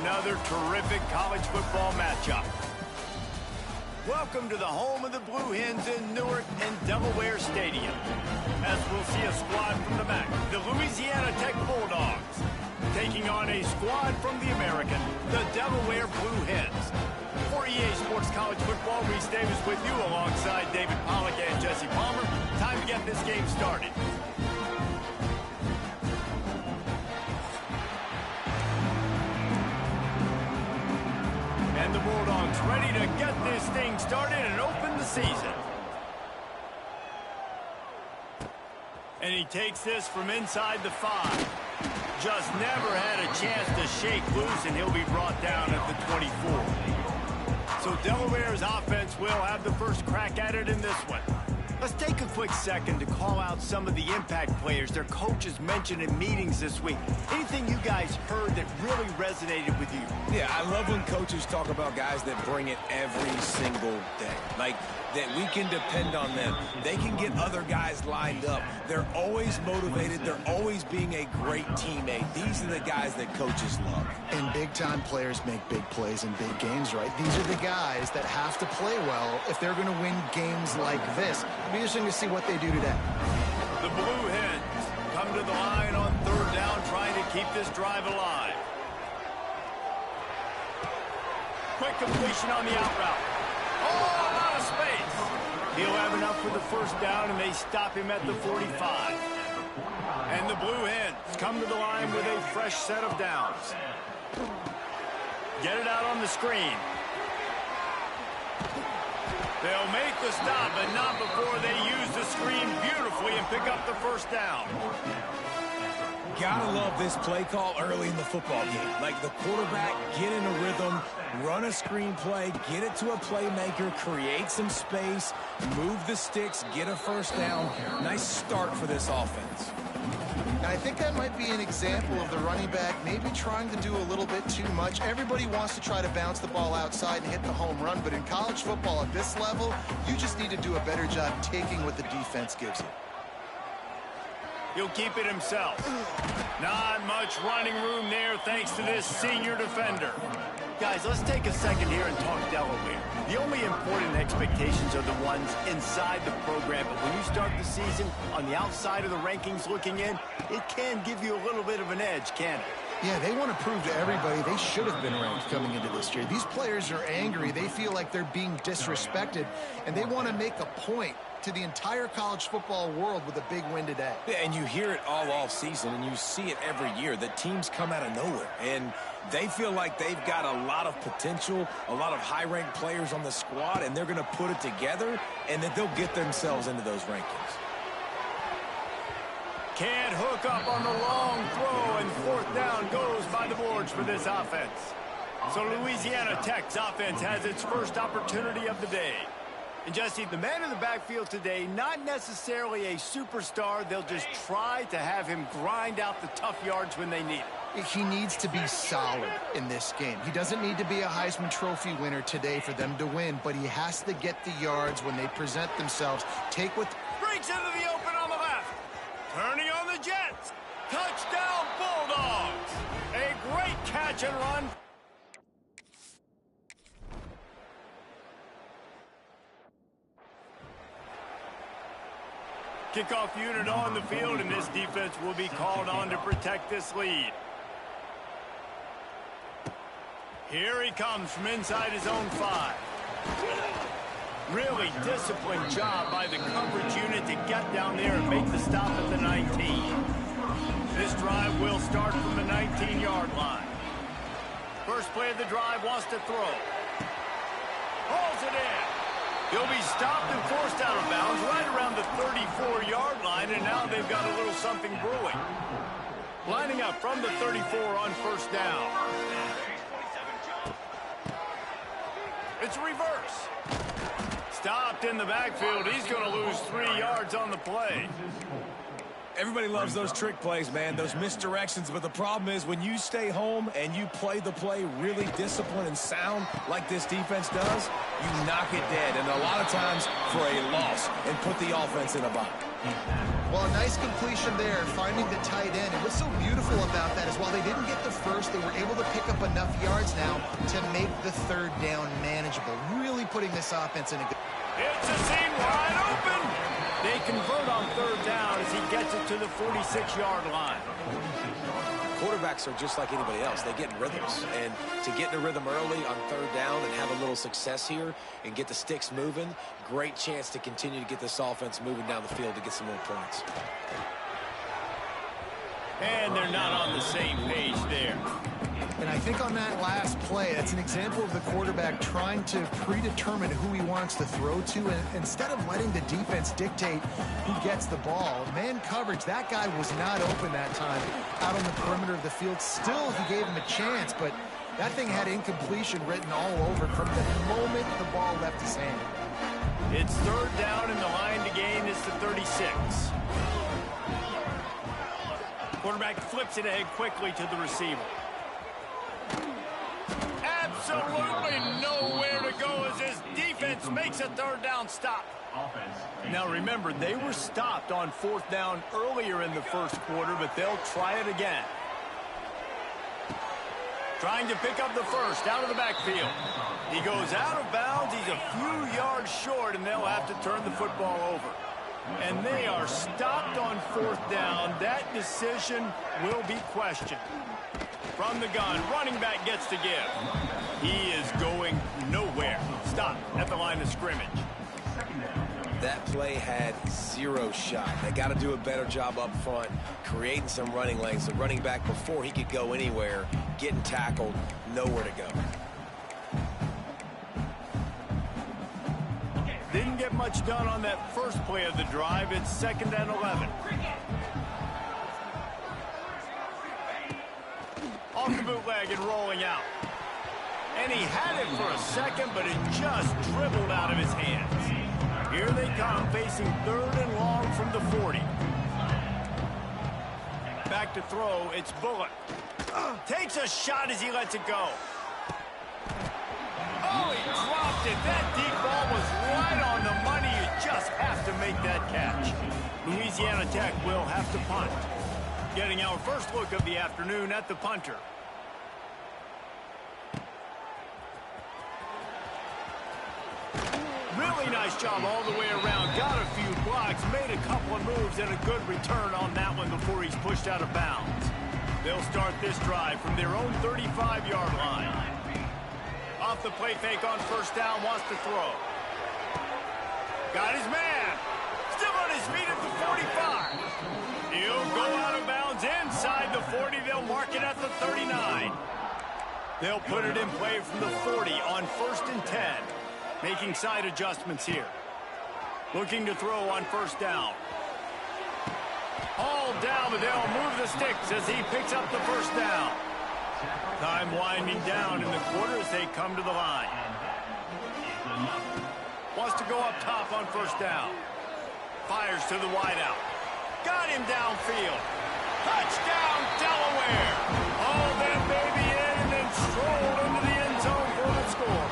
another terrific college football matchup. Welcome to the home of the Blue Hens in Newark and Delaware Stadium. As we'll see a squad from the back, the Louisiana Tech Bulldogs, taking on a squad from the American, the Delaware Blue Hens. For EA Sports College Football, Reese Davis with you alongside David Pollack and Jesse Palmer. Time to get this game started. And the Bulldogs ready to get this thing started and open the season. And he takes this from inside the 5. Just never had a chance to shake loose, and he'll be brought down at the 24. So Delaware's offense will have the first crack at it in this one. Let's take a quick second to call out some of the impact players their coaches mentioned in meetings this week. Anything you guys heard that really resonated with you? Yeah, I love when coaches talk about guys that bring it every single day. Like, that we can depend on them. They can get other guys lined up. They're always motivated. They're always being a great teammate. These are the guys that coaches love. And big-time players make big plays in big games, right? These are the guys that have to play well if they're going to win games like this. It'll be interesting to see what they do today. The Blue Hens come to the line on third down, trying to keep this drive alive. Quick completion on the out route. Oh, a lot of space. He'll have enough for the first down, and they stop him at the 45. And the Blue Hens come to the line with a fresh set of downs. Get it out on the screen. They'll make the stop, but not before they use the screen beautifully and pick up the first down. Gotta love this play call early in the football game. Like, the quarterback, get in a rhythm, run a screen play, get it to a playmaker, create some space, move the sticks, get a first down. Nice start for this offense. And I think that might be an example of the running back maybe trying to do a little bit too much. Everybody wants to try to bounce the ball outside and hit the home run, but in college football at this level, you just need to do a better job taking what the defense gives you. He'll keep it himself. Not much running room there thanks to this senior defender. Guys, let's take a second here and talk Delaware. The only important expectations are the ones inside the program, but when you start the season on the outside of the rankings looking in, it can give you a little bit of an edge, can't it? Yeah, they want to prove to everybody they should have been ranked coming into this year. These players are angry. They feel like they're being disrespected, and they want to make a point to the entire college football world with a big win today. Yeah, and you hear it all off season, and you see it every year. The teams come out of nowhere, and they feel like they've got a lot of potential, a lot of high-ranked players on the squad, and they're going to put it together, and then they'll get themselves into those rankings. Can't hook up on the long throw, and fourth down goes by the boards for this offense. So Louisiana Tech's offense has its first opportunity of the day. And Jesse, the man in the backfield today, not necessarily a superstar. They'll just try to have him grind out the tough yards when they need it. He needs to be solid in this game. He doesn't need to be a Heisman Trophy winner today for them to win, but he has to get the yards when they present themselves. Take what... Breaks into the open on the left. Turning on the Jets. Touchdown Bulldogs. A great catch and run. Kickoff unit on the field, and this defense will be called on to protect this lead. Here he comes from inside his own 5. Really disciplined job by the coverage unit to get down there and make the stop at the 19. This drive will start from the 19-yard line. First play of the drive wants to throw. Hauls it in. He'll be stopped and forced out of bounds right around the 34-yard line, and now they've got a little something brewing. Lining up from the 34 on first down. It's a reverse. Stopped in the backfield. He's going to lose 3 yards on the play. Everybody loves those trick plays, man, those misdirections, but the problem is when you stay home and you play the play really disciplined and sound like this defense does, you knock it dead, and a lot of times for a loss, and put the offense in a bind. Well, a nice completion there, finding the tight end. And what's so beautiful about that is while they didn't get the first, they were able to pick up enough yards now to make the third down manageable. Really putting this offense in a good... It's a seam wide open. They convert on third down as he gets it to the 46-yard line. Quarterbacks are just like anybody else. They get in rhythms. And to get in a rhythm early on third down and have a little success here and get the sticks moving, great chance to continue to get this offense moving down the field to get some more points. And they're not on the same page there. And I think on that last play, that's an example of the quarterback trying to predetermine who he wants to throw to, and instead of letting the defense dictate who gets the ball. Man coverage, that guy was not open that time out on the perimeter of the field. Still, he gave him a chance, but that thing had incompletion written all over it from the moment the ball left his hand. It's third down, and the line to gain is the 36. Quarterback flips it ahead quickly to the receiver. Absolutely nowhere to go as his defense makes a third down stop. Now remember, they were stopped on fourth down earlier in the first quarter, but they'll try it again. Trying to pick up the first out of the backfield. He goes out of bounds. He's a few yards short, and they'll have to turn the football over. And they are stopped on fourth down. That decision will be questioned. From the gun, running back gets to give. He is going nowhere. Stop at the line of scrimmage. That play had zero shot. They got to do a better job up front, creating some running lanes. The running back, before he could go anywhere, getting tackled, nowhere to go. Didn't get much done on that first play of the drive. It's 2nd and 11. Off the bootleg and rolling out. And he had it for a second, but it just dribbled out of his hands. Here they come, facing third and long from the 40. Back to throw, it's Bullock. Takes a shot as he lets it go. Oh, he dropped it. That deep ball was right on the money. You just have to make that catch. Louisiana Tech will have to punt. Getting our first look of the afternoon at the punter. Really nice job all the way around. Got a few blocks, made a couple of moves, and a good return on that one before he's pushed out of bounds. They'll start this drive from their own 35-yard line. Off the play fake on first down, wants to throw. Got his man. Still on his feet at the 45. He'll go out of bounds inside the 40. They'll mark it at the 39. They'll put it in play from the 40 on 1st and 10. Making side adjustments here. Looking to throw on first down. All down, but they'll move the sticks as he picks up the first down. Time winding down in the quarter as they come to the line. Wants to go up top on first down. Fires to the wideout. Got him downfield. Touchdown, Delaware. All that baby in and then strolled into the end zone for the score.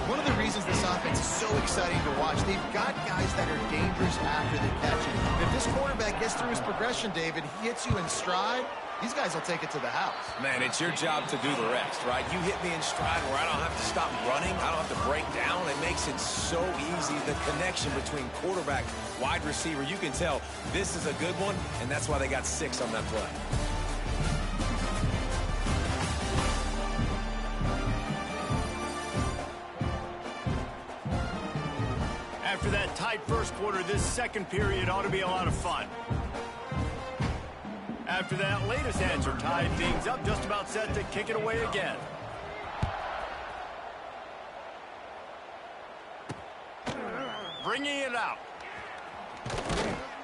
One of the reasons this offense is so exciting to watch, they've got guys that are dangerous after the catch. If this quarterback gets through his progression, David, he hits you in stride, these guys will take it to the house. Man, it's your job to do the rest, right? You hit me in stride where I don't have to stop running. I don't have to break down. It makes it so easy. The connection between quarterback, wide receiver, you can tell this is a good one, and that's why they got 6 on that play. After that tight first quarter, this second period ought to be a lot of fun. After that latest answer, tied things up, just about set to kick it away again. Bringing it out.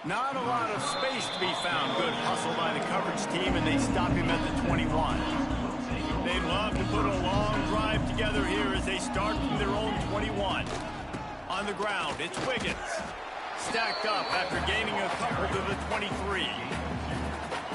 Not a lot of space to be found. Good hustle by the coverage team, and they stop him at the 21. They'd love to put a long drive together here as they start from their own 21. On the ground, it's Wiggins. Stacked up after gaining a couple to the 23.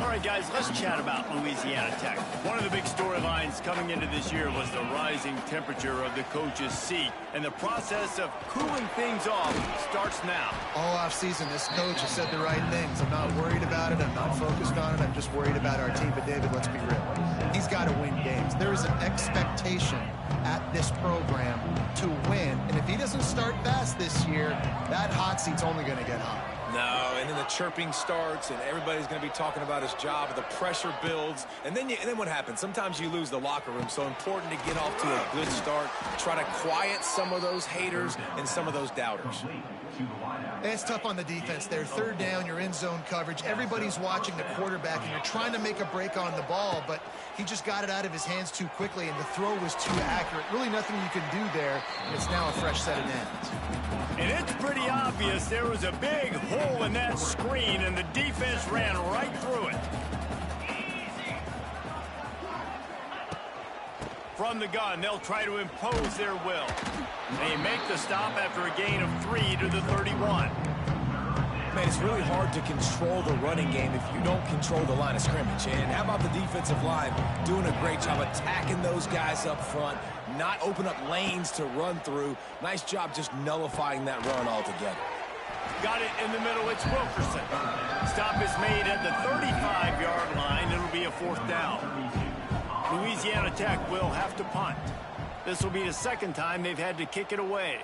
All right, guys, let's chat about Louisiana Tech. One of the big storylines coming into this year was the rising temperature of the coach's seat, and the process of cooling things off starts now. All offseason, this coach has said the right things. I'm not worried about it. I'm not focused on it. I'm just worried about our team. But, David, let's be real. He's got to win games. There is an expectation at this program to win, and if he doesn't start fast this year, that hot seat's only going to get hot. No, and then the chirping starts, and everybody's going to be talking about his job, and the pressure builds, and then what happens? Sometimes you lose the locker room, so important to get off to a good start, try to quiet some of those haters and some of those doubters. It's tough on the defense there. Third down, you're in zone coverage. Everybody's watching the quarterback, and you're trying to make a break on the ball, but he just got it out of his hands too quickly, and the throw was too accurate. Really nothing you can do there, and it's now a fresh set of downs. And it's pretty obvious there was a big hole in that screen, and the defense ran right through it. From the gun, they'll try to impose their will. They make the stop after a gain of 3 to the 31. Man, it's really hard to control the running game if you don't control the line of scrimmage. And how about the defensive line doing a great job attacking those guys up front, not open up lanes to run through. Nice job just nullifying that run altogether. Got it in the middle. It's Wilkerson. Stop is made at the 35-yard line. It'll be a 4th down. Louisiana Tech will have to punt. This will be the second time they've had to kick it away.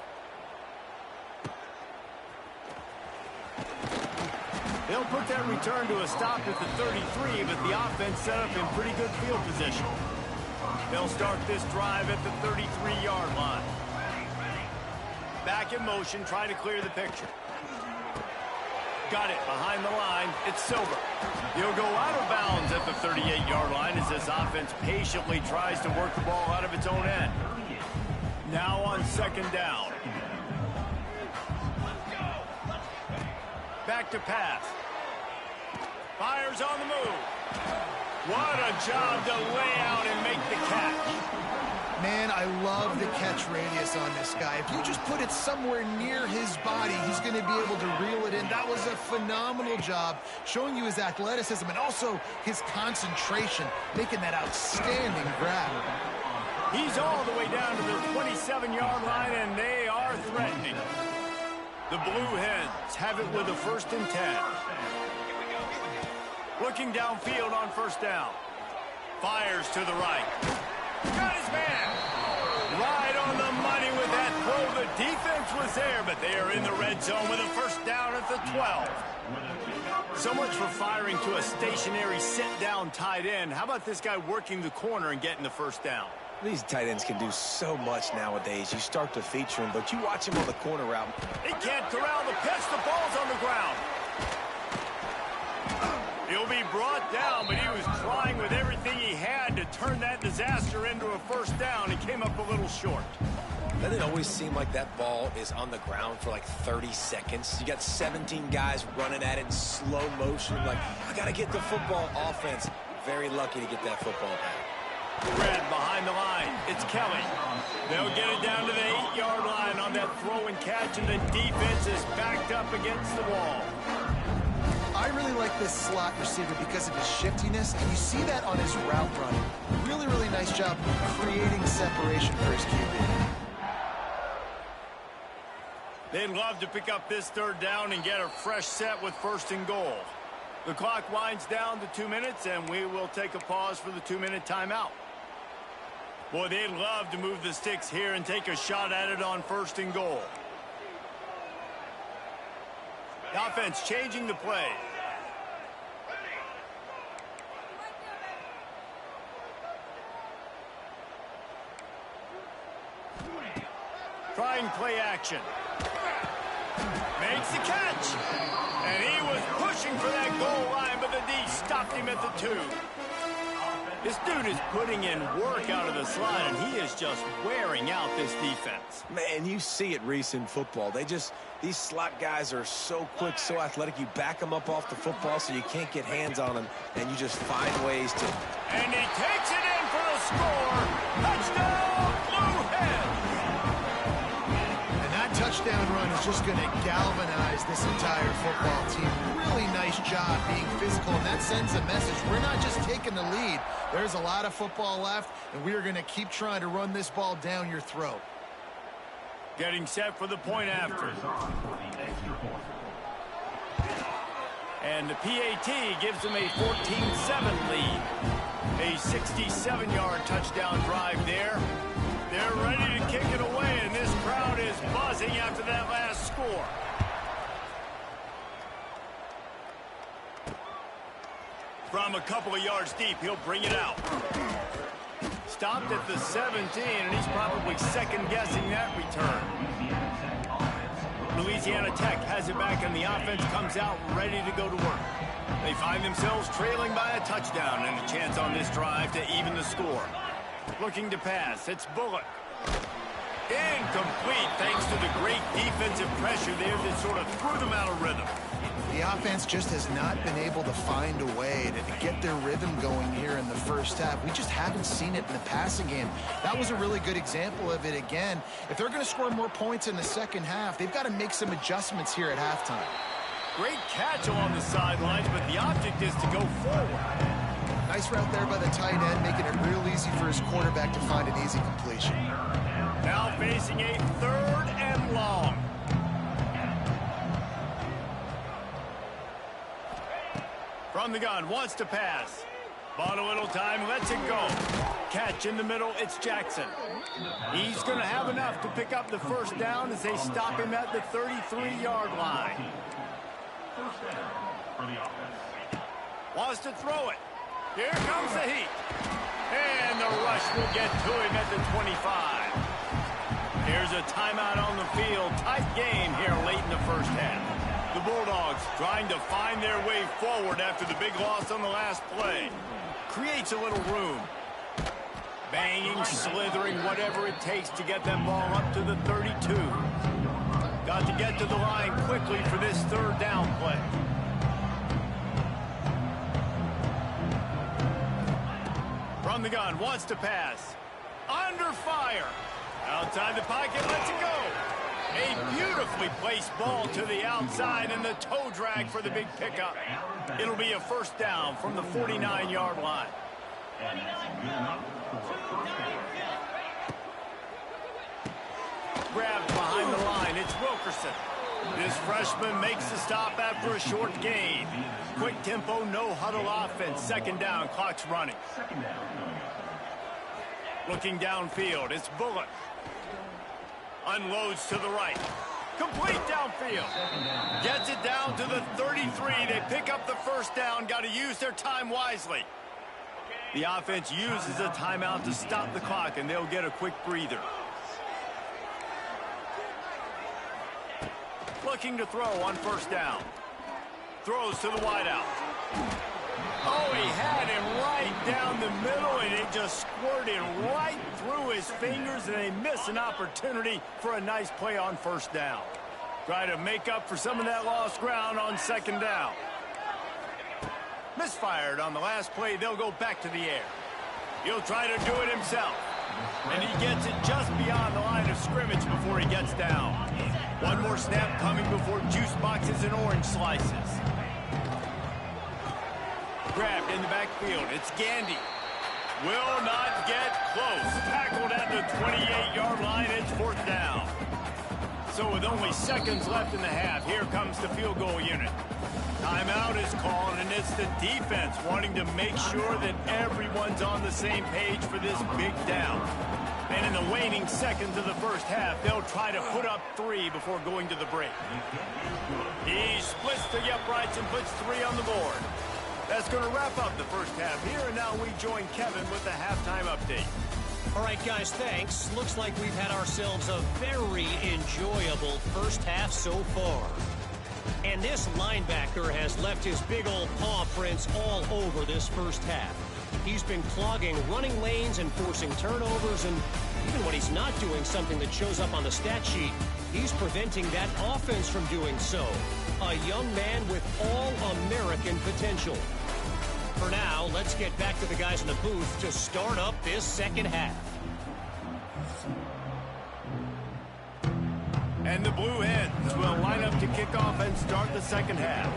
They'll put that return to a stop at the 33, but the offense set up in pretty good field position. They'll start this drive at the 33-yard line. Back in motion, trying to clear the picture. Got it behind the line. It's Silver. He'll go out of bounds at the 38-yard line as this offense patiently tries to work the ball out of its own end. Now on 2nd down. Back to pass. Fires on the move. What a job to lay out and make the catch. Man, I love the catch radius on this guy. If you just put it somewhere near his body, he's going to be able to reel it in. That was a phenomenal job, showing you his athleticism and also his concentration, making that outstanding grab. He's all the way down to the 27-yard line, and they are threatening. The Blue Hens have it with a 1st and 10. Looking downfield on 1st down. Fires to the right. Got his man. Right on the money with that throw. The defense was there, but they are in the red zone with a 1st down at the 12. So much for firing to a stationary sit-down tight end. How about this guy working the corner and getting the 1st down? These tight ends can do so much nowadays. You start to feature them, but you watch him on the corner route. He can't corral the pitch. The ball's on the ground. He'll be brought down, but he was trying with everything he had to turn that disaster into a 1st down. He came up a little short. Doesn't it always seem like that ball is on the ground for like 30 seconds? You got 17 guys running at it in slow motion. Like, I got to get the football. Offense, very lucky to get that football back. Red behind the line. It's Kelly. They'll get it down to the 8-yard line on that throw and catch, and the defense is backed up against the wall. I really like this slot receiver because of his shiftiness, and you see that on his route running. Really, really nice job creating separation for his QB. They'd love to pick up this 3rd down and get a fresh set with 1st and goal. The clock winds down to 2 minutes, and we will take a pause for the 2-minute timeout. Boy, they'd love to move the sticks here and take a shot at it on 1st and goal. The offense changing the play. Trying play action. Makes the catch. And he was pushing for that goal line, but the D stopped him at the 2. This dude is putting in work out of the slot, and he is just wearing out this defense. Man, you see it, Reese, in football. These slot guys are so quick, so athletic. You back them up off the football so you can't get hands on them, and you just find ways to... And he takes it in for the score. Touchdown, Blue Hens! And that touchdown touchdown run is just going to galvanize this entire football team. Really nice job being physical, and that sends a message. We're not just taking the lead. There's a lot of football left, and we are going to keep trying to run this ball down your throat. Getting set for the point after. And the PAT gives them a 14-7 lead. A 67-yard touchdown drive there. They're ready to kick it away, and this crowd is buzzing after that last score. From a couple of yards deep, he'll bring it out. Stopped at the 17, and he's probably second-guessing that return. Louisiana Tech has it back, and the offense comes out ready to go to work. They find themselves trailing by a touchdown and a chance on this drive to even the score. Looking to pass, it's Bullock. Incomplete thanks to the great defensive pressure there that sort of threw them out of rhythm. The offense just has not been able to find a way to get their rhythm going here in the first half. We just haven't seen it in the passing game. That was a really good example of it again. If they're going to score more points in the second half, they've got to make some adjustments here at halftime. Great catch along the sidelines, but the object is to go forward. Nice route there by the tight end, making it real easy for his quarterback to find an easy completion. Now facing a 3rd and long. From the gun, wants to pass. Bought a little time, lets it go. Catch in the middle, it's Jackson. He's going to have enough to pick up the first down as they stop him at the 33-yard line. Wants to throw it. Here comes the heat. And the rush will get to him at the 25. Here's a timeout on the field. Tight game here late in the first half. The Bulldogs trying to find their way forward after the big loss on the last play. Creates a little room. Banging, slithering, whatever it takes to get that ball up to the 32. Got to get to the line quickly for this 3rd down play. From the gun, wants to pass. Under fire. Outside the pocket, lets it go. A beautifully placed ball to the outside and the toe drag for the big pickup. It'll be a first down from the 49-yard line. Grabbed behind the line, it's Wilkerson. This freshman makes the stop after a short gain. Quick tempo, no huddle offense. 2nd down, clock's running. Looking downfield, it's Bullock. Unloads to the right. Complete downfield. Gets it down to the 33. They pick up the first down. Got to use their time wisely. The offense uses a timeout to stop the clock, and they'll get a quick breather. Looking to throw on first down. Throws to the wideout. Oh, he had him right down the middle, and it just squirted right through his fingers, and they miss an opportunity for a nice play on first down. Try to make up for some of that lost ground on 2nd down. Misfired on the last play. They'll go back to the air. He'll try to do it himself, and he gets it just beyond the line of scrimmage before he gets down. One more snap coming before juice boxes and orange slices. Grabbed in the backfield. It's Gandy. Will not get close. Tackled at the 28-yard line. It's 4th down. So with only seconds left in the half, here comes the field goal unit. Timeout is called, and it's the defense wanting to make sure that everyone's on the same page for this big down. And in the waning seconds of the first half, they'll try to put up 3 before going to the break. He splits the uprights and puts 3 on the board. That's going to wrap up the first half here, and now we join Kevin with the halftime update. All right, guys, thanks. Looks like we've had ourselves a very enjoyable first half so far. And this linebacker has left his big old paw prints all over this first half. He's been clogging running lanes and forcing turnovers, and even when he's not doing something that shows up on the stat sheet, he's preventing that offense from doing so. A young man with all-American potential. For now, let's get back to the guys in the booth to start up this second half. And the Blue Hens will line up to kick off and start the second half.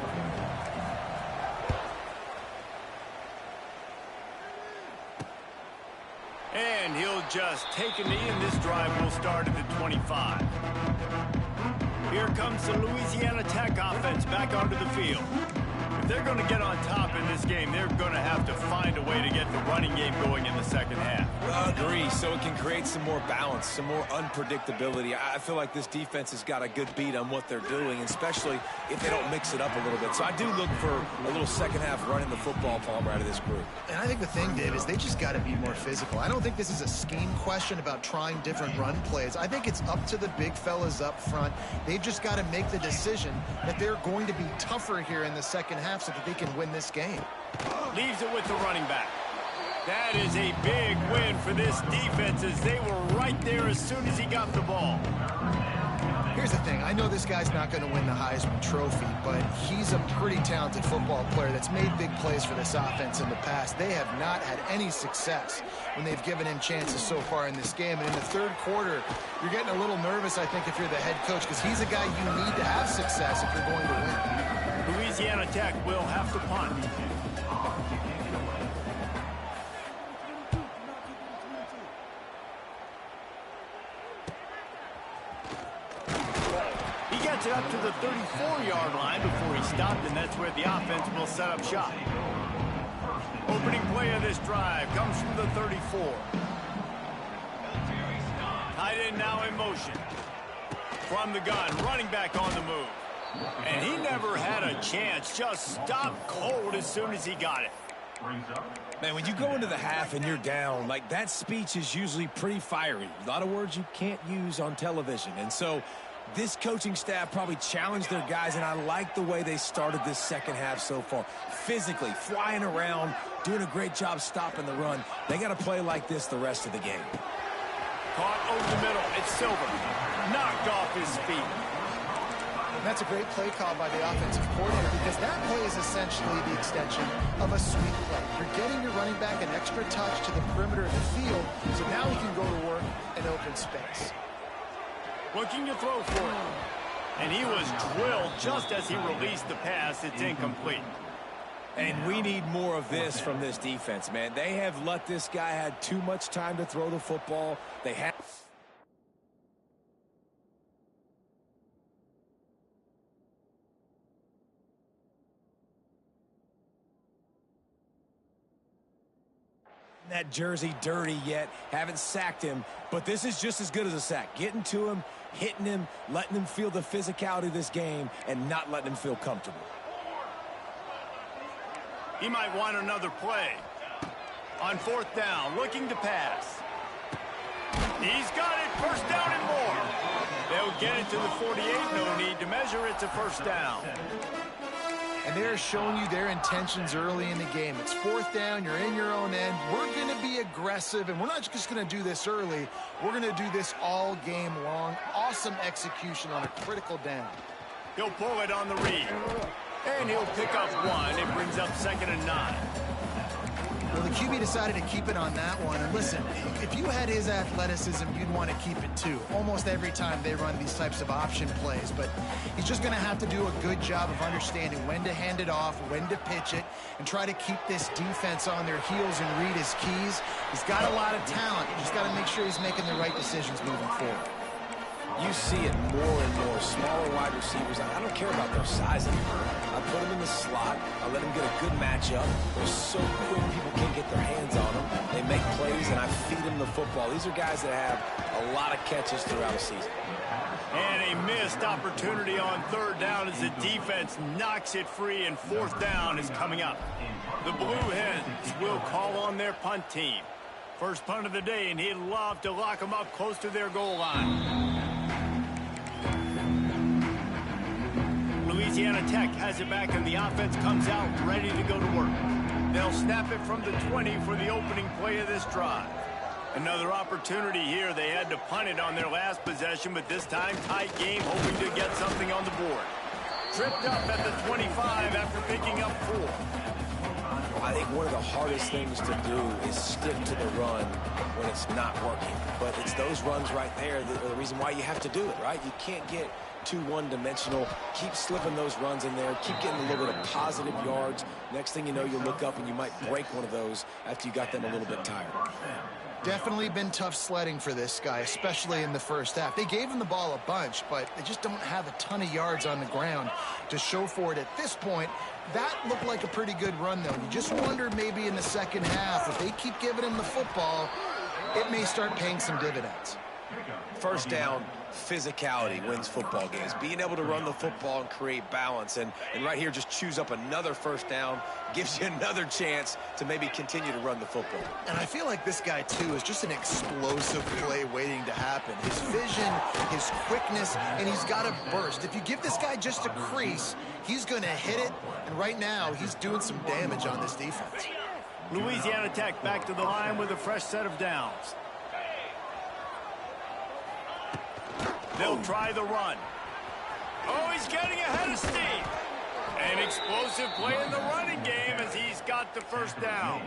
And he'll just take a knee, and this drive will start at the 25. Here comes the Louisiana Tech offense back onto the field. If they're going to get on top in this game, they're going to have to find a way to get the running game going in the second half. I agree, so it can create some more balance, some more unpredictability. I feel like this defense has got a good beat on what they're doing, especially if they don't mix it up a little bit. So I do look for a little second half running the football, Palmer, out of this group. And I think the thing, Dave, is they just got to be more physical. I don't think this is a scheme question about trying different run plays. I think it's up to the big fellas up front. They've just got to make the decision that they're going to be tougher here in the second half so that they can win this game. Leaves it with the running back. That is a big win for this defense as they were right there as soon as he got the ball. Here's the thing. I know this guy's not going to win the Heisman Trophy, but he's a pretty talented football player that's made big plays for this offense in the past. They have not had any success when they've given him chances so far in this game. And in the third quarter, you're getting a little nervous, I think, if you're the head coach, because he's a guy you need to have success if you're going to win. Louisiana Tech will have to punt. He gets it up to the 34-yard line before he stopped, and that's where the offense will set up shop. Opening play of this drive comes from the 34. Tight end now in motion. From the gun, running back on the move. And he never had a chance, just stopped cold as soon as he got it. Man, when you go into the half and you're down, like that speech is usually pretty fiery. A lot of words you can't use on television. And so this coaching staff probably challenged their guys, and I like the way they started this second half so far. Physically, flying around, doing a great job stopping the run. They got to play like this the rest of the game. Caught over the middle. It's Silver. Knocked off his feet. That's a great play call by the offensive coordinator because that play is essentially the extension of a sweep play. You're getting your running back an extra touch to the perimeter of the field, so now he can go to work in open space. Looking to throw for it. And he was drilled just as he released the pass. It's incomplete. And we need more of this from this defense, man. They have let this guy have too much time to throw the football. They have... that jersey dirty yet, haven't sacked him, but this is just as good as a sack. Getting to him, hitting him, letting him feel the physicality of this game, and not letting him feel comfortable. He might want another play. On fourth down, looking to pass. He's got it, first down and more. They'll get it to the 48, no need to measure, it's a first down. And they're showing you their intentions early in the game. It's fourth down, you're in your own end. We're going to be aggressive, and we're not just going to do this early. We're going to do this all game long. Awesome execution on a critical down. He'll pull it on the read. And he'll pick up one. It brings up 2nd and 9. Well, the QB decided to keep it on that one. And listen, if you had his athleticism, you'd want to keep it too. Almost every time they run these types of option plays. But he's just going to have to do a good job of understanding when to hand it off, when to pitch it, and try to keep this defense on their heels and read his keys. He's got a lot of talent. You just got to make sure he's making the right decisions moving forward. You see it more and more. Smaller wide receivers. I don't care about their size anymore. I put them in the slot. I let them get a good matchup. They're so quick, people can't get their hands on them. They make plays, and I feed them the football. These are guys that have a lot of catches throughout the season. And a missed opportunity on third down as the defense knocks it free, and fourth down is coming up. The Blue Hens will call on their punt team. First punt of the day, and he'd love to lock them up close to their goal line. Louisiana Tech has it back, and the offense comes out ready to go to work. They'll snap it from the 20 for the opening play of this drive. Another opportunity here. They had to punt it on their last possession, but this time tight game, hoping to get something on the board. Tripped up at the 25 after picking up 4. I think one of the hardest things to do is stick to the run when it's not working. But it's those runs right there that are the reason why you have to do it, right? You can't get too one-dimensional. Keep slipping those runs in there. Keep getting a little bit of positive yards. Next thing you know, you look up and you might break one of those after you got them a little bit tired. Definitely been tough sledding for this guy, especially in the first half. They gave him the ball a bunch, but they just don't have a ton of yards on the ground to show for it at this point. That looked like a pretty good run, though. You just wonder maybe in the second half, if they keep giving him the football, it may start paying some dividends. First down, physicality wins football games. Being able to run the football and create balance. And right here, just choose up another first down, gives you another chance to maybe continue to run the football. And I feel like this guy, too, is just an explosive play waiting to happen. His vision, his quickness, and he's got a burst. If you give this guy just a crease, he's going to hit it. And right now, he's doing some damage on this defense. Louisiana Tech back to the line with a fresh set of downs. They'll try the run. Oh, he's getting ahead of steam. An explosive play in the running game as he's got the first down.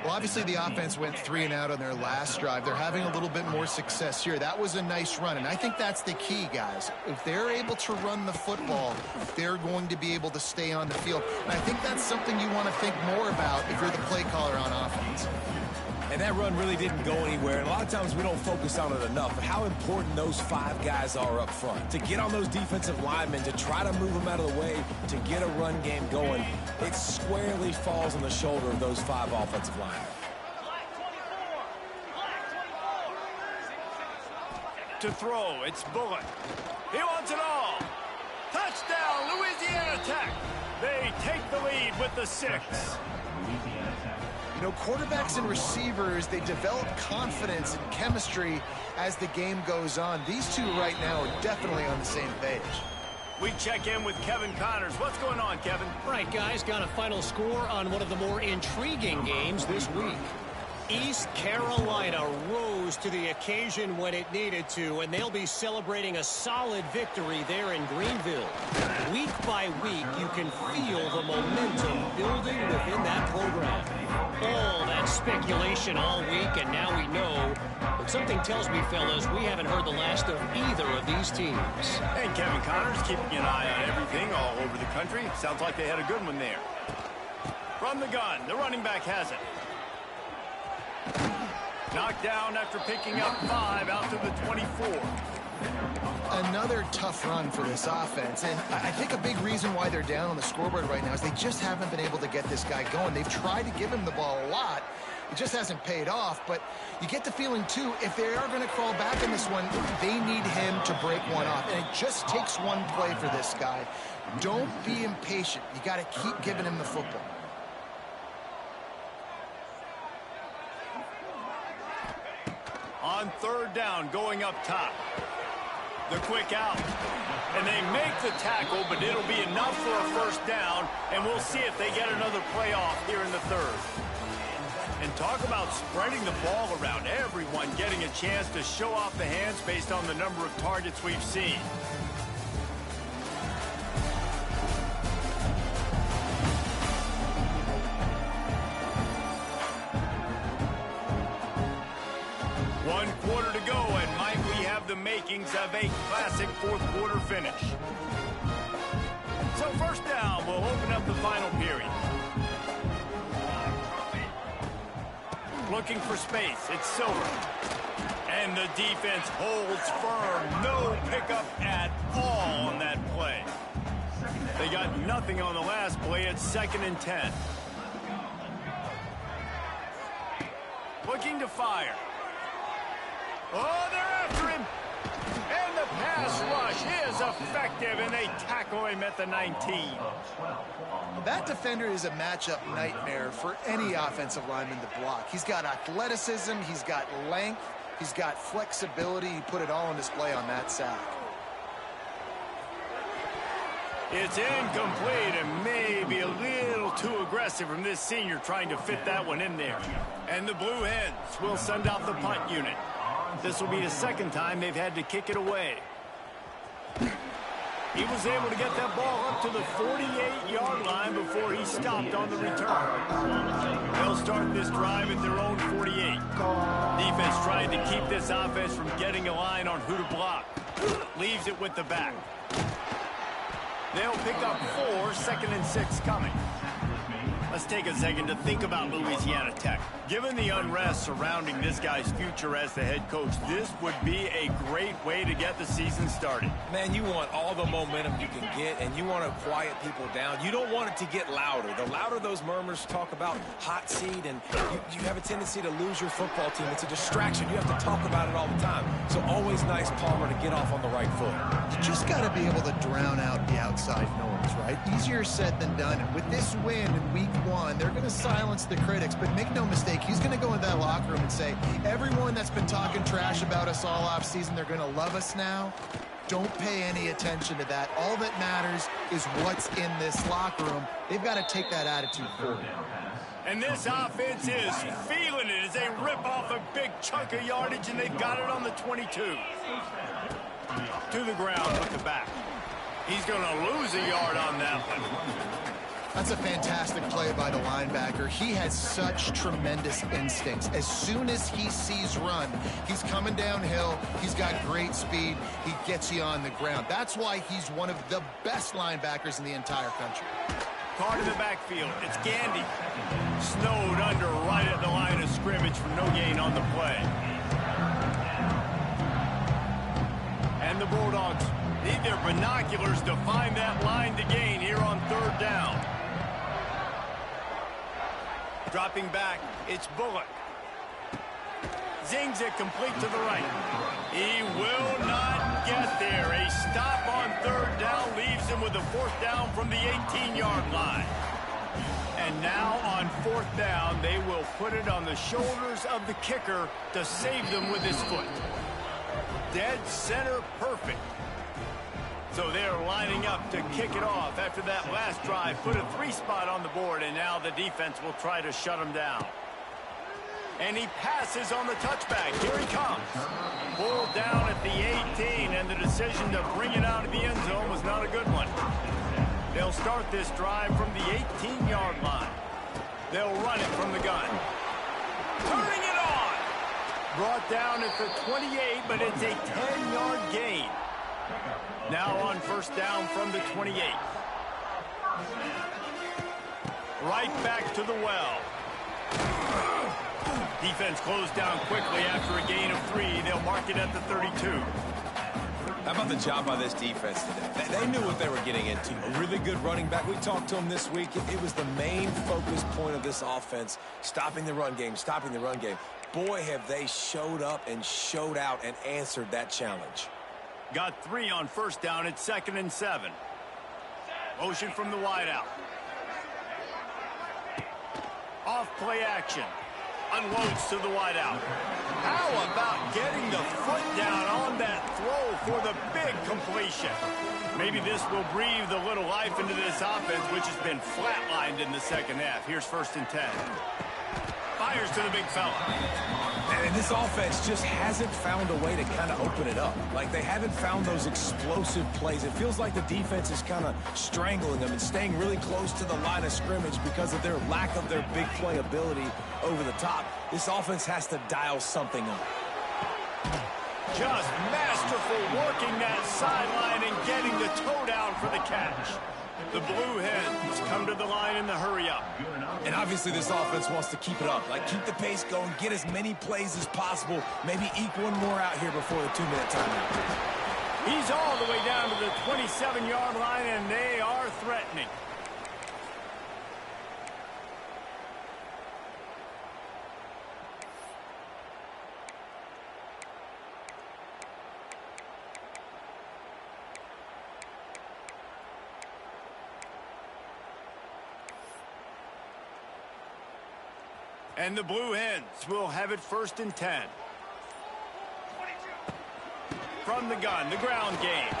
Well, obviously the offense went 3 and out on their last drive. They're having a little bit more success here. That was a nice run, and I think that's the key, guys. If they're able to run the football, they're going to be able to stay on the field. And I think that's something you want to think more about if you're the play caller on offense. And that run really didn't go anywhere. And a lot of times we don't focus on it enough. But how important those 5 guys are up front. To get on those defensive linemen, to try to move them out of the way, to get a run game going, it squarely falls on the shoulder of those 5 offensive linemen. To throw, it's Bullock. He wants it all. Touchdown, Louisiana Tech. They take the lead with the 6. You know, quarterbacks and receivers, they develop confidence and chemistry as the game goes on. These two right now are definitely on the same page. We check in with Kevin Connors. What's going on, Kevin? Right, guys, got a final score on one of the more intriguing games this week. East Carolina rose to the occasion when it needed to, and they'll be celebrating a solid victory there in Greenville. Week by week, you can feel the momentum building within that program. All that speculation all week, and now we know. But something tells me, fellas, we haven't heard the last of either of these teams. And Kevin Connors keeping an eye on everything all over the country. Sounds like they had a good one there. From the gun, the running back has it. Knocked down after picking up 5 out to the 24. Another tough run for this offense, and I think a big reason why they're down on the scoreboard right now is they just haven't been able to get this guy going. They've tried to give him the ball a lot. It just hasn't paid off, but you get the feeling, too, if they are going to crawl back in this one, they need him to break one off, and it just takes one play for this guy. Don't be impatient. You got to keep giving him the football. On 3rd down, going up top. The quick out. And they make the tackle, but it'll be enough for a first down, and we'll see if they get another play off here in the 3rd. And talk about spreading the ball around, everyone getting a chance to show off the hands based on the number of targets we've seen. One quarter to go, and might we have the makings of a classic 4th quarter finish. So first down, we'll open up the final period. Looking for space, it's Silver. And the defense holds firm. No pickup at all on that play. They got nothing on the last play. It's 2nd and 10. Looking to fire. Oh, they're after him. And the pass rush is effective, and they tackle him at the 19. That defender is a matchup nightmare for any offensive lineman to block. He's got athleticism, he's got length, he's got flexibility. He put it all on display on that sack. It's incomplete and maybe a little too aggressive from this senior trying to fit that one in there. And the Blue Hens will send out the punt unit. This will be the 2nd time they've had to kick it away. He was able to get that ball up to the 48-yard line before he stopped on the return. They'll start this drive at their own 48. Defense trying to keep this offense from getting a line on who to block. Leaves it with the back. They'll pick up 4, 2nd and 6 coming. Let's take a second to think about Louisiana Tech. Given the unrest surrounding this guy's future as the head coach, this would be a great way to get the season started. Man, you want all the momentum you can get, and you want to quiet people down. You don't want it to get louder. The louder those murmurs talk about hot seat, and you have a tendency to lose your football team. It's a distraction. You have to talk about it all the time. So always nice, Palmer, to get off on the right foot. You just got to be able to drown out the outside noise, right? Easier said than done. And with this win in week 1, they're going to silence the critics. But make no mistake, he's going to go into that locker room and say, everyone that's been talking trash about us all offseason, they're going to love us now. Don't pay any attention to that. All that matters is what's in this locker room. They've got to take that attitude forward. And this offense is feeling it as they rip off a big chunk of yardage, and they've got it on the 22. To the ground with the back. He's going to lose a yard on that one. That's a fantastic play by the linebacker. He has such tremendous instincts. As soon as he sees run, he's coming downhill. He's got great speed. He gets you on the ground. That's why he's one of the best linebackers in the entire country. Card in the backfield. It's Gandy. Snowed under right at the line of scrimmage for no gain on the play. And the Bulldogs need their binoculars to find that line to gain here on 3rd down. Dropping back, it's Bullock. Zings it complete to the right. He will not get there. A stop on 3rd down leaves him with a 4th down from the 18-yard line. And now on 4th down, they will put it on the shoulders of the kicker to save them with his foot. Dead center perfect. So they're lining up to kick it off after that last drive. Put a 3 spot on the board, and now the defense will try to shut him down. And he passes on the touchback. Here he comes. Pulled down at the 18, and the decision to bring it out of the end zone was not a good one. They'll start this drive from the 18-yard line. They'll run it from the gun. Turning it on. Brought down at the 28, but it's a 10-yard gain. Now on 1st down from the 28. Right back to the well. Defense closed down quickly after a gain of 3. They'll mark it at the 32. How about the job by this defense today? They knew what they were getting into. A really good running back. We talked to him this week. It was the main focus point of this offense, stopping the run game, stopping the run game. Boy, have they showed up and showed out and answered that challenge. Got 3 on 1st down at 2nd and 7. Motion from the wideout. Off play action. Unloads to the wideout. How about getting the foot down on that throw for the big completion? Maybe this will breathe a little life into this offense, which has been flatlined in the 2nd half. Here's 1st and 10. Fires to the big fella. And this offense just hasn't found a way to kind of open it up. Like, they haven't found those explosive plays. It feels like the defense is kind of strangling them and staying really close to the line of scrimmage because of their lack of their big play ability over the top. This offense has to dial something up. Just masterful working that sideline and getting the toe down for the catch. The Blue Hens come to the line in the hurry-up. And obviously this offense wants to keep it up. Like, keep the pace going, get as many plays as possible, maybe eke one more out here before the 2-minute timeout. He's all the way down to the 27-yard line, and they are threatening. And the Blue Hens will have it 1st and 10. From the gun, the ground game.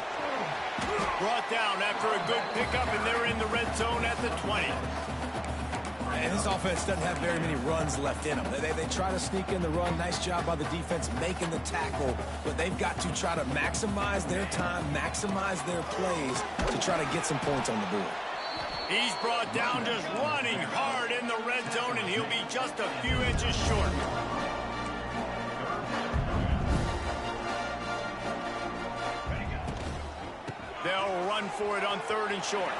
Brought down after a good pickup, and they're in the red zone at the 20. And this offense doesn't have very many runs left in them. They try to sneak in the run. Nice job by the defense making the tackle. But they've got to try to maximize their time, maximize their plays to try to get some points on the board. He's brought down just running hard in the red zone, and he'll be just a few inches short. They'll run for it on 3rd and short.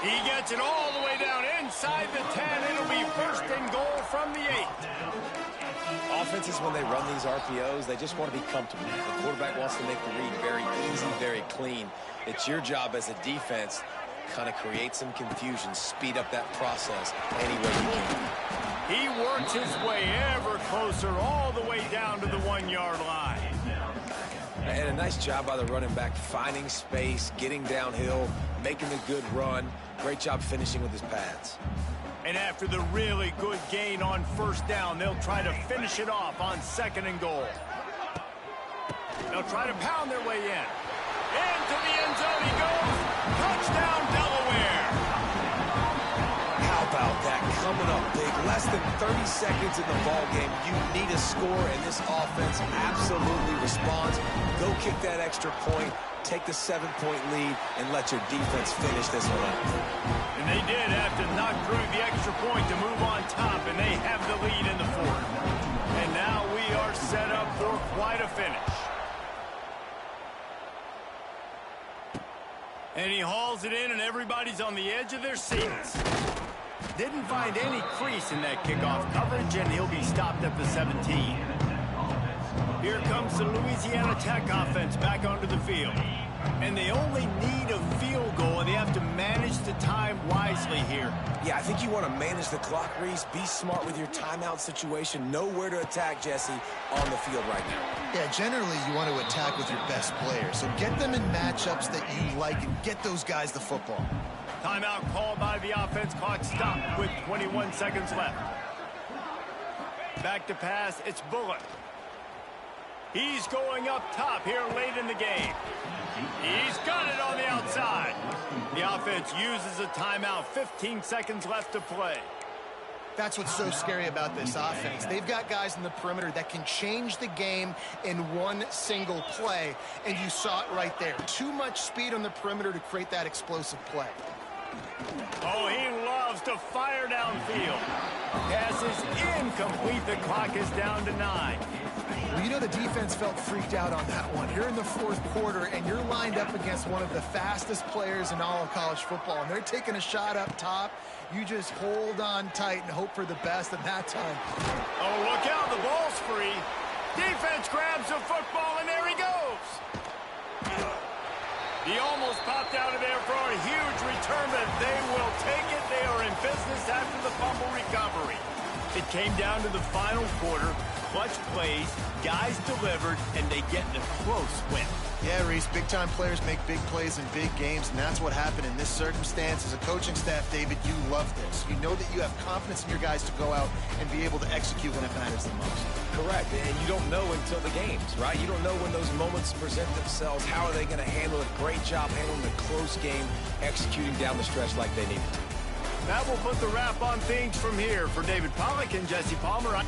He gets it all the way down inside the 10. It'll be 1st and goal from the 8. Offenses, when they run these RPOs, they just want to be comfortable. The quarterback wants to make the read very easy, very clean. It's your job as a defense to kind of create some confusion, speed up that process any way you can. He works his way ever closer all the way down to the 1-yard line. And a nice job by the running back, finding space, getting downhill, making a good run. Great job finishing with his pads. And after the really good gain on 1st down, they'll try to finish it off on 2nd and goal. They'll try to pound their way in. Into the end zone he goes. Touchdown, Delaware. How about that? Coming up big. Less than 30 seconds in the ball game. You need a score, and this offense absolutely responds. Go kick that extra point, take the 7-point lead, and let your defense finish this one up. And they did have to knock through the extra point to move on top, and they have the lead in the 4th. And now we are set up for quite a finish. And he hauls it in, and everybody's on the edge of their seats. Didn't find any crease in that kickoff coverage, and he'll be stopped at the 17. Here comes the Louisiana Tech offense back onto the field. And they only need a field goal, and they have to manage the time wisely here. Yeah, I think you want to manage the clock, Reese. Be smart with your timeout situation. Know where to attack, Jesse, on the field right now. Yeah, generally you want to attack with your best players. So get them in matchups that you like and get those guys the football. Timeout called by the offense. Clock stopped with 21 seconds left. Back to pass. It's Bullock. He's going up top here late in the game. He's got it on the outside. The offense uses a timeout. 15 seconds left to play. That's what's so scary about this offense. They've got guys in the perimeter that can change the game in one single play, and you saw it right there. Too much speed on the perimeter to create that explosive play. Oh, he loves to fire downfield. Pass is incomplete. The clock is down to 9. Well, you know the defense felt freaked out on that one. You're in the 4th quarter, and you're lined up against one of the fastest players in all of college football, and they're taking a shot up top. You just hold on tight and hope for the best at that time. Oh, look out. The ball's free. Defense grabs the football, and there he goes. He almost popped out of there for a huge return, but they will take it. They are in business after the fumble recovery. It came down to the final quarter. Clutch plays, guys delivered, and they get a close win. Yeah, Reese, big-time players make big plays in big games, and that's what happened in this circumstance. As a coaching staff, David, you love this. You know that you have confidence in your guys to go out and be able to execute when it matters the most. Correct, and you don't know until the games, right? You don't know when those moments present themselves. How are they going to handle it? Great job handling the close game, executing down the stretch like they needed to. That will put the wrap on things from here. For David Pollack and Jesse Palmer,